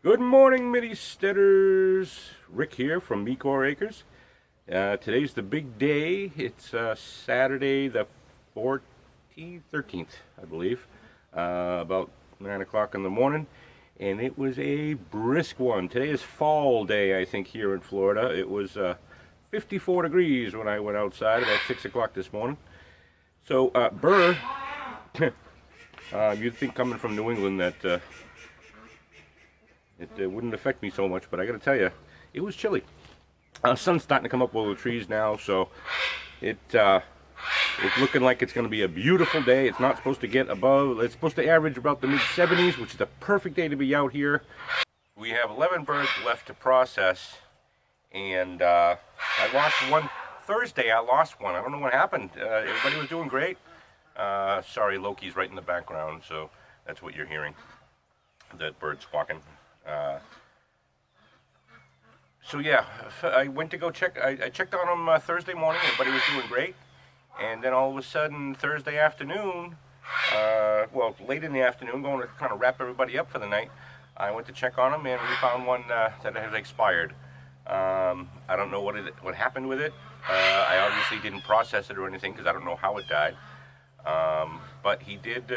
Good morning, mini steaders. Rick here from Mecor Acres. Today's the big day. It's Saturday the 13th, I believe, about 9 o'clock in the morning, and it was a brisk one. Today is fall day, I think, here in Florida. It was 54 degrees when I went outside about 6 o'clock this morning. So, Burr, you'd think coming from New England that it wouldn't affect me so much, but I gotta tell you, it was chilly. Sun's starting to come up over the trees now, so it's looking like it's going to be a beautiful day. It's not supposed to get above, it's supposed to average about the mid-70s, which is the perfect day to be out here. We have 11 birds left to process, and I lost one. Thursday I lost one. I don't know what happened. Everybody was doing great. Sorry, Loki's right in the background, so that's what you're hearing. That bird squawking. So yeah, I went to go check. I checked on them Thursday morning. Everybody was doing great, and then all of a sudden Thursday afternoon, well, late in the afternoon, going to kind of wrap everybody up for the night, I went to check on them, and we found one that had expired. I don't know what happened with it. I obviously didn't process it or anything because I don't know how it died. But he did.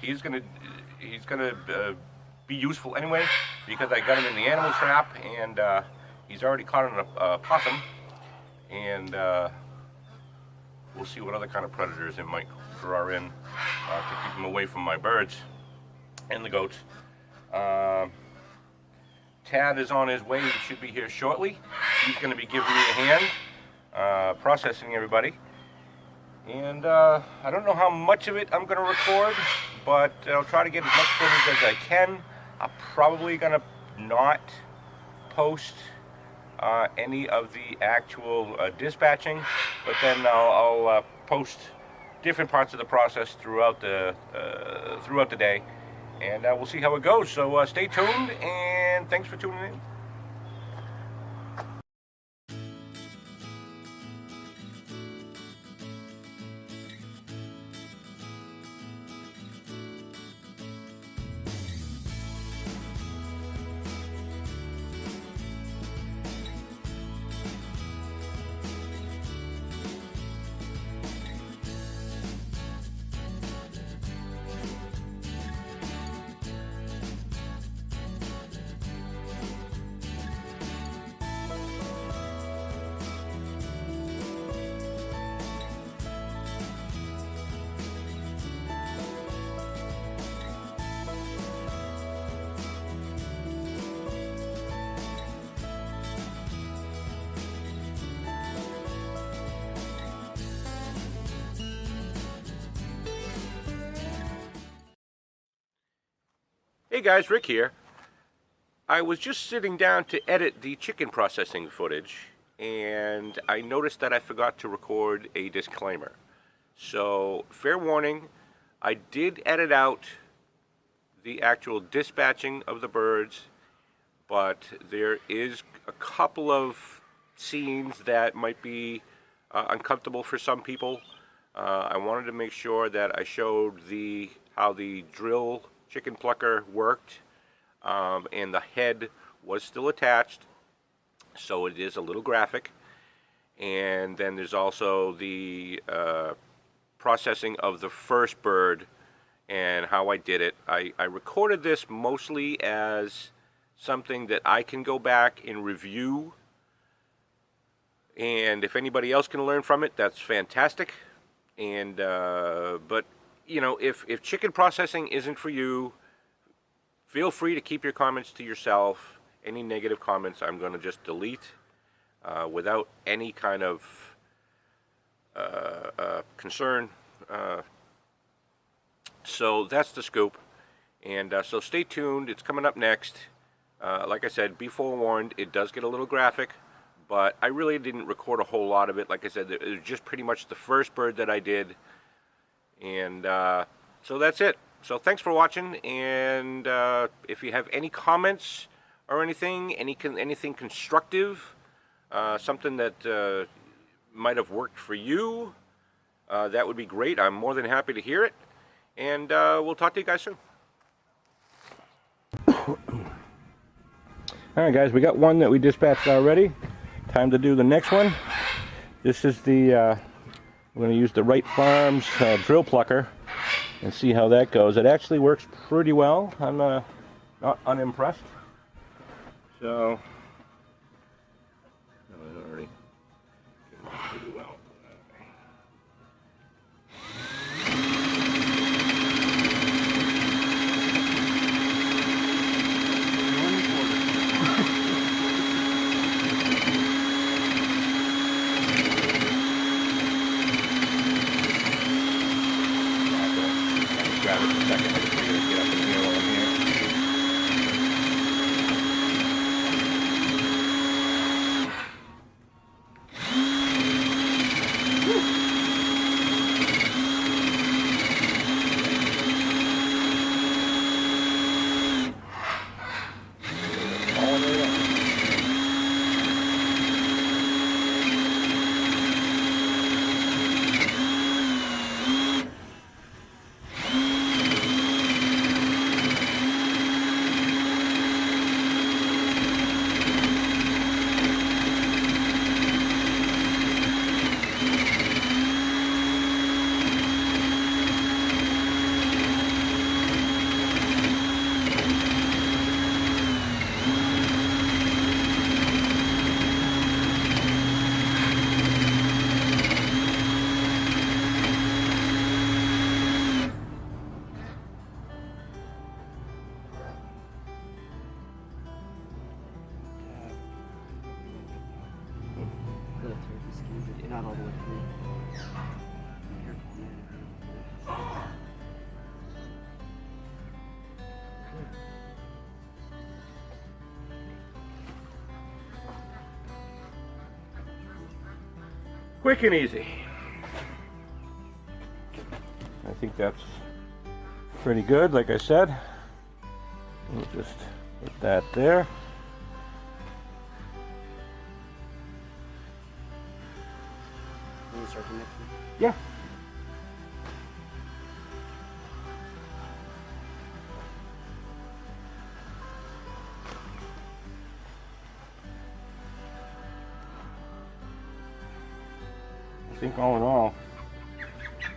He's gonna be useful anyway, because I got him in the animal trap, and he's already caught on a possum, and we'll see what other kind of predators it might draw in to keep him away from my birds and the goats. Tad is on his way. He should be here shortly. He's going to be giving me a hand processing everybody, and I don't know how much of it I'm going to record, but I'll try to get as much footage as I can. I'm probably going to not post any of the actual dispatching, but then I'll post different parts of the process throughout the day, and we'll see how it goes. So stay tuned, and thanks for tuning in. Hey guys, Rick here. I was just sitting down to edit the chicken processing footage, and I noticed that I forgot to record a disclaimer. So, fair warning, I did edit out the actual dispatching of the birds, but there is a couple of scenes that might be uncomfortable for some people. I wanted to make sure that I showed how the drill chicken plucker worked, and the head was still attached, so it is a little graphic. And then there's also the processing of the first bird and how I did it. I recorded this mostly as something that I can go back and review, and if anybody else can learn from it, that's fantastic. And but you know, if chicken processing isn't for you, feel free to keep your comments to yourself. Any negative comments I'm going to just delete without any kind of concern. So that's the scoop. And so stay tuned. It's coming up next. Like I said, be forewarned, it does get a little graphic, but I really didn't record a whole lot of it. Like I said, it was just pretty much the first bird that I did. And so that's it. So thanks for watching, and if you have any comments or anything constructive, something that might have worked for you, that would be great. I'm more than happy to hear it, and we'll talk to you guys soon. Alright guys, we got one that we dispatched already. Time to do the next one. This is the, I'm going to use the Rite Farms drill plucker and see how that goes. It actually works pretty well. I'm not unimpressed. So, it already came out pretty well. Grab it for a second. I just figured I'd get up in here while I'm here. Not all the way through. Quick and easy. I think that's pretty good, like I said. We'll just put that there. Start the next one. Yeah. I think all in all,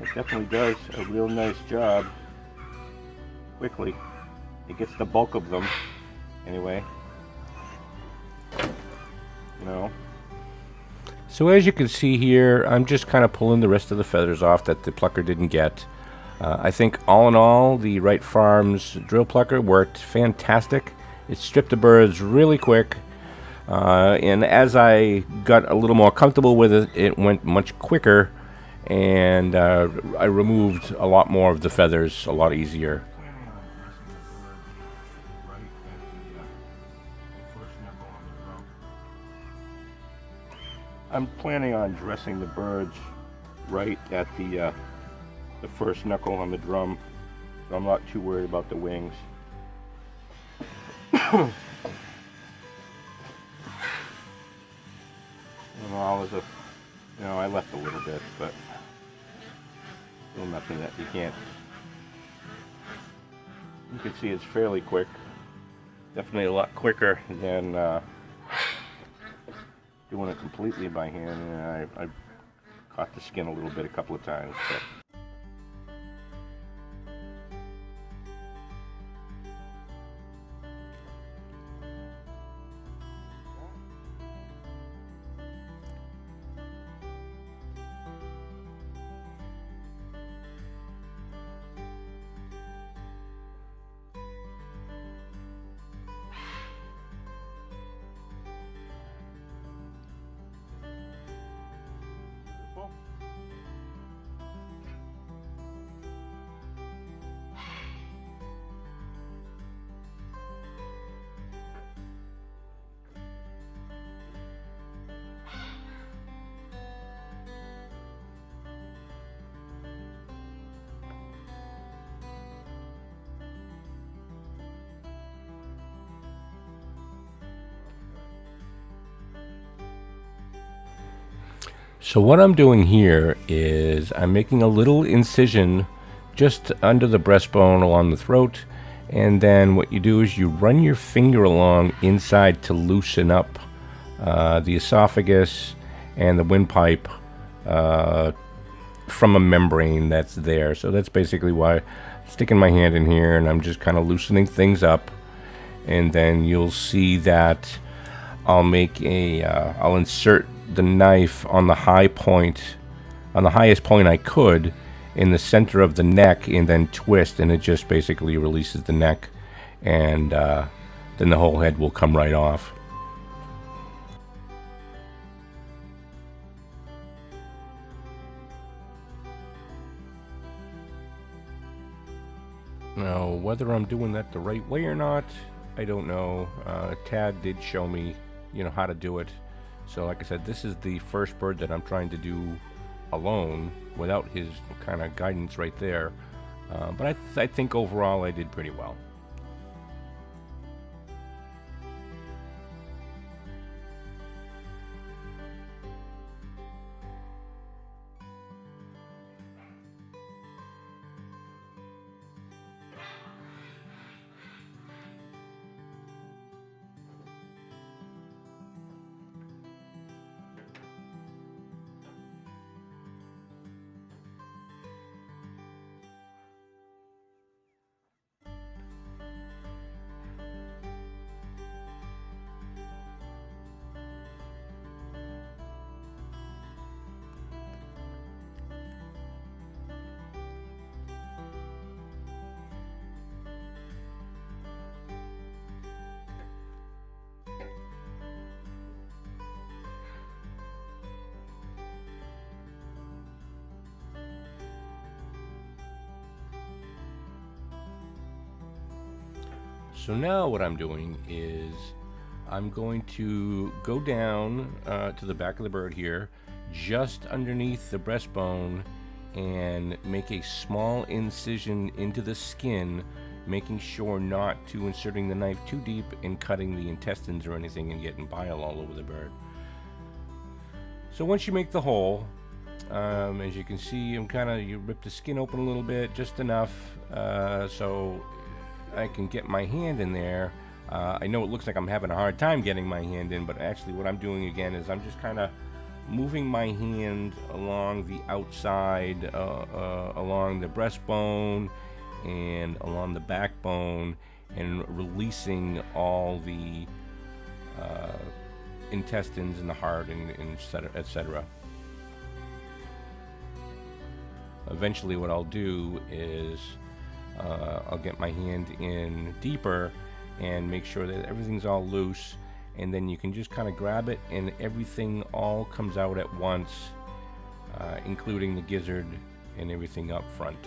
it definitely does a real nice job quickly. It gets the bulk of them anyway. You know. So as you can see here, I'm just kind of pulling the rest of the feathers off that the plucker didn't get. I think all in all, the Rite Farms drill plucker worked fantastic. It stripped the birds really quick. And as I got a little more comfortable with it, it went much quicker. And I removed a lot more of the feathers a lot easier. I'm planning on dressing the birds right at the first knuckle on the drum, so I'm not too worried about the wings. And all is a, I left a little bit, but still nothing that you can't. You can see it's fairly quick, definitely a lot quicker than doing it completely by hand. And I caught the skin a little bit a couple of times. But So what I'm doing here is I'm making a little incision just under the breastbone along the throat, And then what you do is you run your finger along inside to loosen up the esophagus and the windpipe from a membrane that's there. So that's basically why I'm sticking my hand in here and I'm just kind of loosening things up. And then you'll see that I'll insert the knife on the highest point I could in the center of the neck, and then twist, and it just basically releases the neck, and then the whole head will come right off. Now, whether I'm doing that the right way or not, I don't know. Tad did show me, how to do it. So like I said, this is the first bird that I'm trying to do alone without his kind of guidance right there. But I think overall I did pretty well. So now what I'm doing is I'm going to go down to the back of the bird here, just underneath the breastbone, and make a small incision into the skin, making sure not to inserting the knife too deep and cutting the intestines or anything and getting bile all over the bird. So once you make the hole, as you can see, you rip the skin open a little bit, just enough so I can get my hand in there. I know it looks like I'm having a hard time getting my hand in, but actually what I'm doing again is I'm just kind of moving my hand along the outside, along the breastbone and along the backbone, and releasing all the intestines and the heart and etc. Eventually what I'll do is I'll get my hand in deeper and make sure that everything's all loose, and then you can just kind of grab it and everything all comes out at once, including the gizzard and everything up front.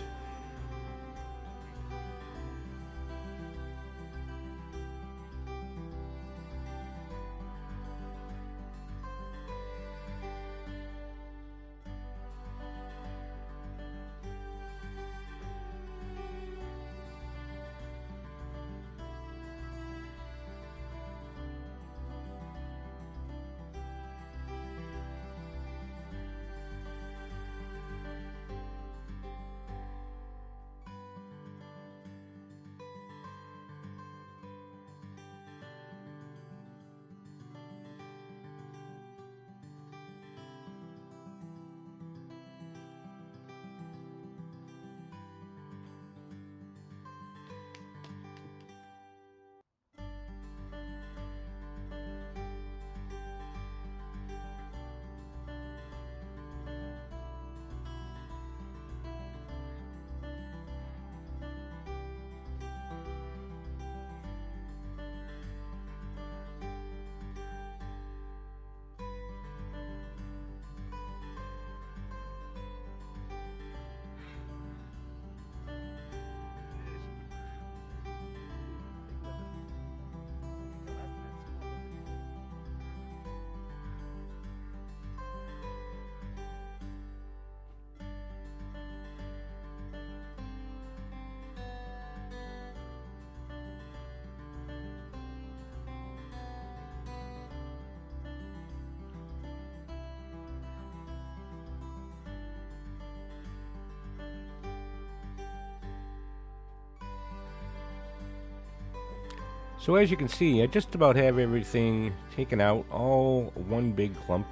So as you can see, I just about have everything taken out, all one big clump.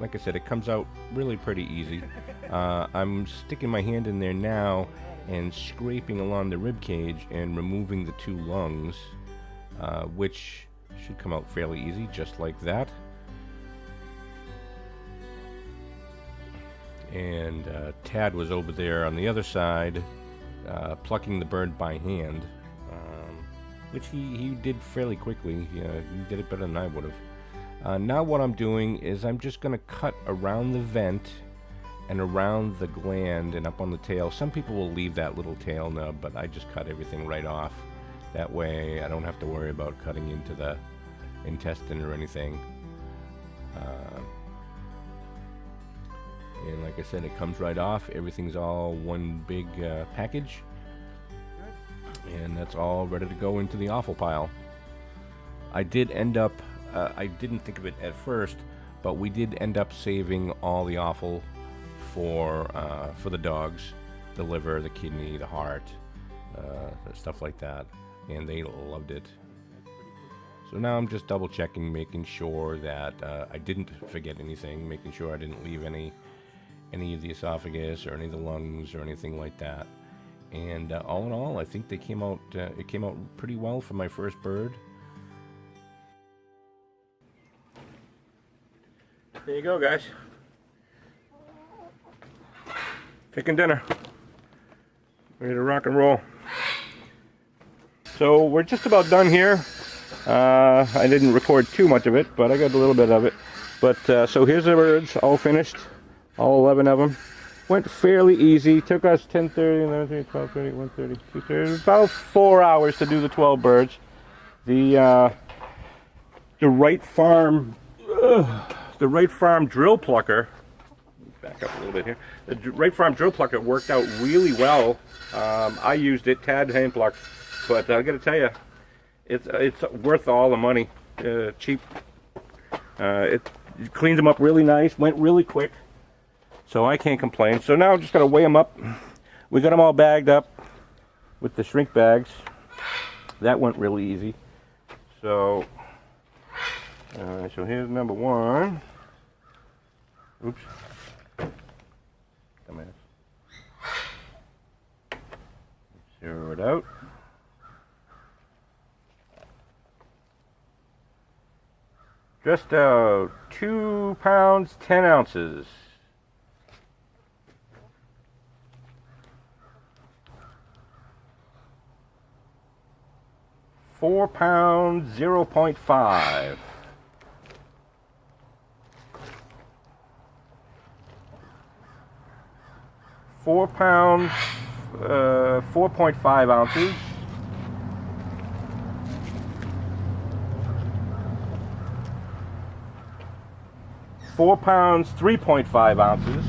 Like I said, it comes out really pretty easy. I'm sticking my hand in there now and scraping along the rib cage and removing the 2 lungs, which should come out fairly easy, just like that. And Tad was over there on the other side, plucking the bird by hand, which he did fairly quickly. He did it better than I would have. Now what I'm doing is I'm just going to cut around the vent and around the gland and up on the tail. Some people will leave that little tail nub, but I just cut everything right off. That way I don't have to worry about cutting into the intestine or anything. And like I said, it comes right off. Everything's all one big package. And that's all ready to go into the offal pile. I did end up, I didn't think of it at first, but we did end up saving all the offal for the dogs. The liver, the kidney, the heart, stuff like that. And they loved it. So now I'm just double checking, making sure that I didn't forget anything, making sure I didn't leave any of the esophagus or any of the lungs or anything like that. And all in all, I think they came out. It came out pretty well for my first bird. There you go, guys. Chicken dinner. Ready to rock and roll. So we're just about done here. I didn't record too much of it, but I got a little bit of it. But so here's the birds, all finished. All 11 of them. Went fairly easy. Took us 10:30, 11:30, 12:30, 1:30, 2:30. About 4 hours to do the 12 birds. The Rite Farm drill plucker. Back up a little bit here. The Rite Farm drill plucker worked out really well. I used it. Tad hand plucked, but I got to tell you, it's worth all the money. Cheap. It cleaned them up really nice. Went really quick. So I can't complain. So now I'm just going to weigh them up. We got them all bagged up with the shrink bags. That went really easy. So, so here's number 1. Oops. Dumbass. Zero it out. Just 2 pounds, 10 ounces. 4 pounds, 0.5. 4 pounds, 4.5 ounces. 4 pounds, 3.5 ounces.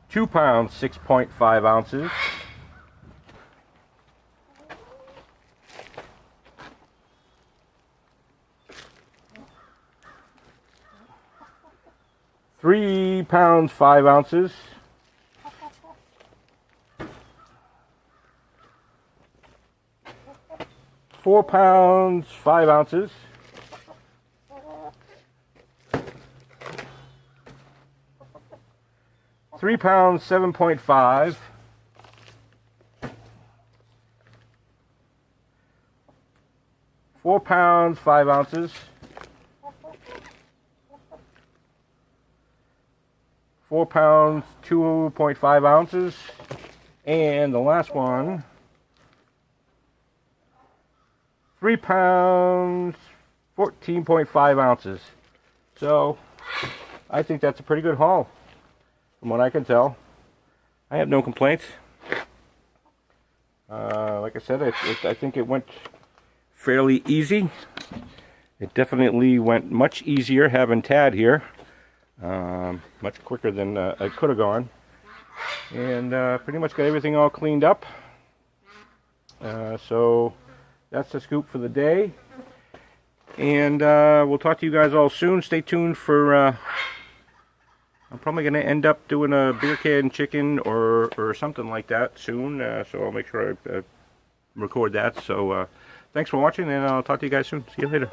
2 pounds, 6.5 ounces. 3 pounds, 5 ounces. 4 pounds, 5 ounces. 3 pounds, 7.5. 4 pounds, 5 ounces. 4 pounds, 2.5 ounces. And the last one, 3 pounds, 14.5 ounces. So I think that's a pretty good haul. From what I can tell, I have no complaints. Like I said, I think it went fairly easy. It definitely went much easier having Tad here. Much quicker than I could have gone. And pretty much got everything all cleaned up. So that's the scoop for the day. And we'll talk to you guys all soon. Stay tuned for I'm probably going to end up doing a beer can chicken or something like that soon, so I'll make sure I record that. So thanks for watching, and I'll talk to you guys soon. See you later.